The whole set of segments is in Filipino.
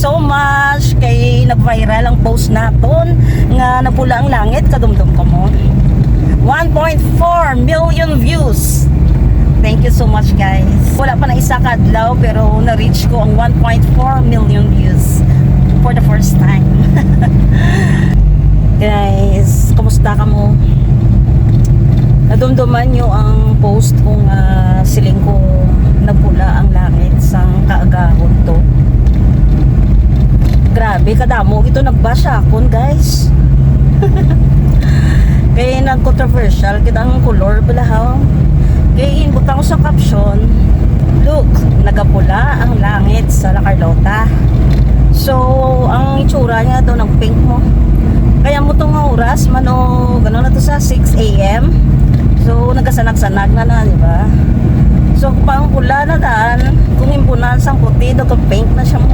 so much kay nag-viral ang post naton nga napula ang langit, kadumdum ko mo. 1.4 million views. Thank you so much guys. Wala pa na isa kadlaw pero na-reach ko ang 1.4 million views for the first time. Guys, kumusta ka mo? Nadumduman nyo ang post kong siling ko napula ang langit sang kaagahon to. Grabe, kadamo ito nagbash akon guys. Kaya nag-controversial kitang color balahaw. Kaya inbutang ko sa caption, look, nagapula ang langit sa La Carlota. So, ang itsura niya daw ng pink mo. Kaya mo itong oras, mano, gano'n na to sa 6 AM. So, nagkasanag-sanag na, di ba? So, pang pula na daan, kung impunan sang puti, daw pink na siya mo.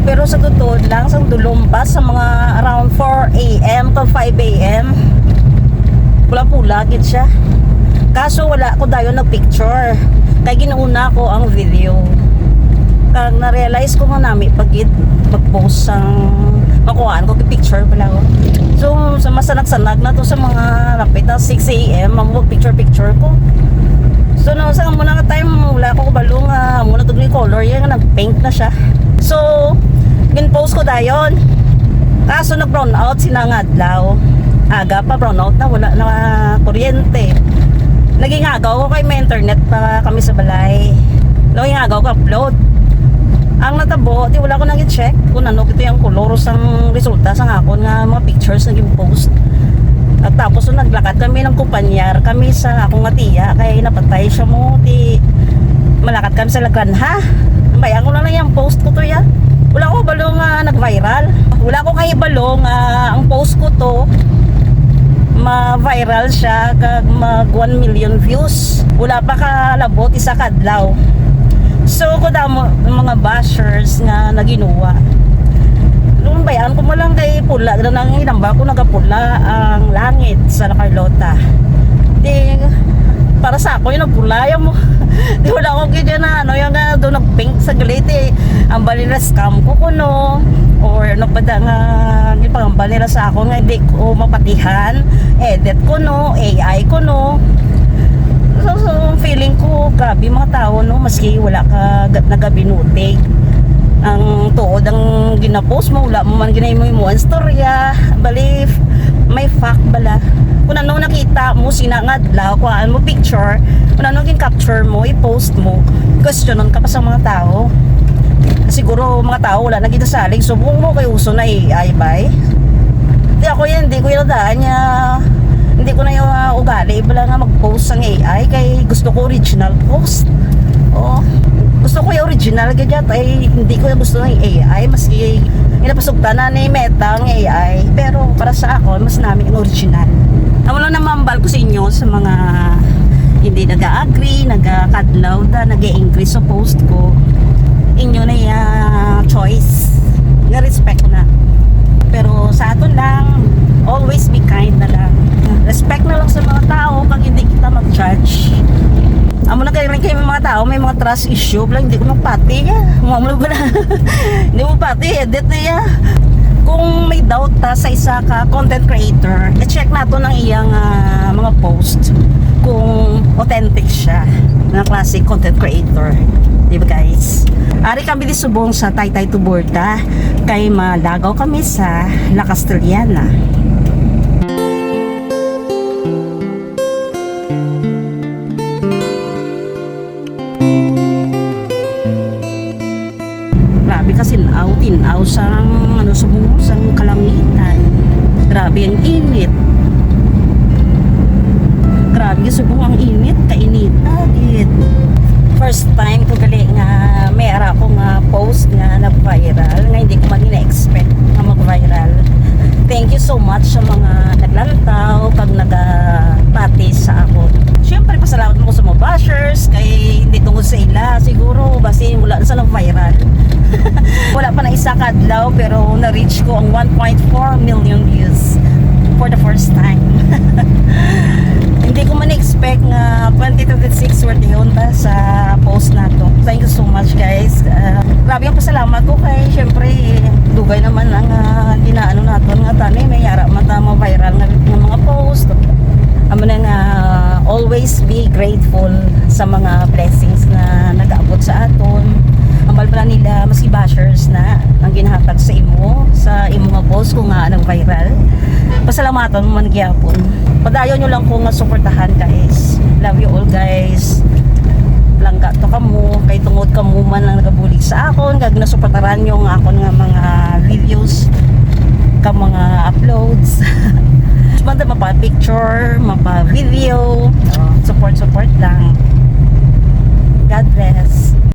Pero sa totoo lang, sa dulumpas, sa mga around 4 AM to 5 AM, pula-pula, gid siya. Kaso wala ko dayon nag-picture. Kaya ginauna ko ang video. Kag na-realize ko nga nami pagid mag-post sang makuhaan ko picture pala ko. So sa masanag-sanag na to sa mga rapid na 6 AM mag picture ko. So no sa muna nga time wala ko balo nga muna tug ni color yan nga nag-pink na siya. So gin-post ko dayon. Kaso nag-brown out sila nga adlaw. Aga pa brown out na wala na kuryente. Naging agaw ko kay may internet pa kami sa balay. Naging agaw ko upload. Ang natabo, di wala ko nang i-check kung ano ito yung kolor sang resulta sang akon nga mga pictures naging post. At tapos nung naglakad kami ng kumpanyar kami sa akong nga tiya kay napatay siya mo di malakad kami sa Lagranha. Bayan ko lang yung post ko to ya. Wala ko balo nga nag-viral. Wala ko kay balo nga ang post ko to ma-viral siya kag mag 1 million views. Wala pa kalabot isa kadlaw. So ko damo mga bashers nga naginuwa. Nung bayan ko mo lang kay pula na nang inamba ko nagapula ang langit sa La Carlota. Di para sa ako yung pula yung mo. Di wala ko kaya na ano yung doon nag-pink sa galite. Ang balila scam ko kuno or napada nga ipangambal nila sa ako nga hindi ko mapatihan. Edit ko no, AI ko no. So feeling ko grabe mga tao no maski wala ka nagabinutig ang tuod ang ginapost mo wala mo man ginay mo yung istorya bali may fact bala kung ano nakita mo sinangadlaw kuhaan mo picture kung ano capture mo i-post mo questionon ka pa sa mga tao siguro mga tao wala nagita salig subong mo kay uso na AI bay di ako yan hindi ko yung daan niya hindi ko na yung ugali bala nga mag-post ng AI kay gusto ko original post. Oh, gusto ko yung original gadget ay hindi ko yung gusto ng AI maski inapasugtan na ni Meta ang AI pero para sa ako mas namin yung original. Amo lang namambal ko sa inyo sa mga hindi nag-agree, nag-kadlaw da, nag-i-increase sa post ko. Inyo na yung choice. Nga respect na. Pero sa aton lang always be kind na lang. Respect na lang sa mga tao kag hindi kita mag-judge. Amo na kayo rin kayo mga tao may mga trust issue lang hindi ko magpati ya. Mo ba na? Hindi mo pati edit na ya. Kung may doubt ta sa isa ka content creator, i-check nato ng iyang mga post kung authentic siya na classic content creator. Di ba guys? Ari kami disubong sa Taytay Tuborta kay malagaw kami sa La Castellana. Grabe kasi tinaw sang ano sumunod sang kalangitan. Grabe ang init. Grabe subong ang init, kainita gid. First time ko gali nga may ara ko nga post nga nag-viral nga hindi ko man ina-expect nga mag-viral. Thank you so much sa mga naglantaw pag nagapati sa ako. Siyempre pasalamat mo sa mga bashers kay hindi tungod sa ila siguro basi wala na sa nag-viral. Wala pa na isa kadlaw pero na-reach ko ang 1.4 million views for the first time. Hindi ko man expect na 2026 worth yun ta sa post na to. Thank you so much guys. Grabe ang pasalamat ko kay syempre dugay naman ang dinaano naton nga tani may yara mata viral nga mga post. Amo na nga always be grateful sa mga blessings na nag-aabot sa aton. Ambal pala nila maski bashers na ang ginahatag sa imo nga post kung nga nag-viral. Pasalamatan mo man gyapon. Padayon nyo lang ko nga suportahan guys. Love you all guys. Langga to kamo kay tungod kamo man lang nagabulig sa akon kag nasuportaran nyo nga akon nga mga videos ka mga uploads. Banda mapa picture, mapa video. Support lang. God bless.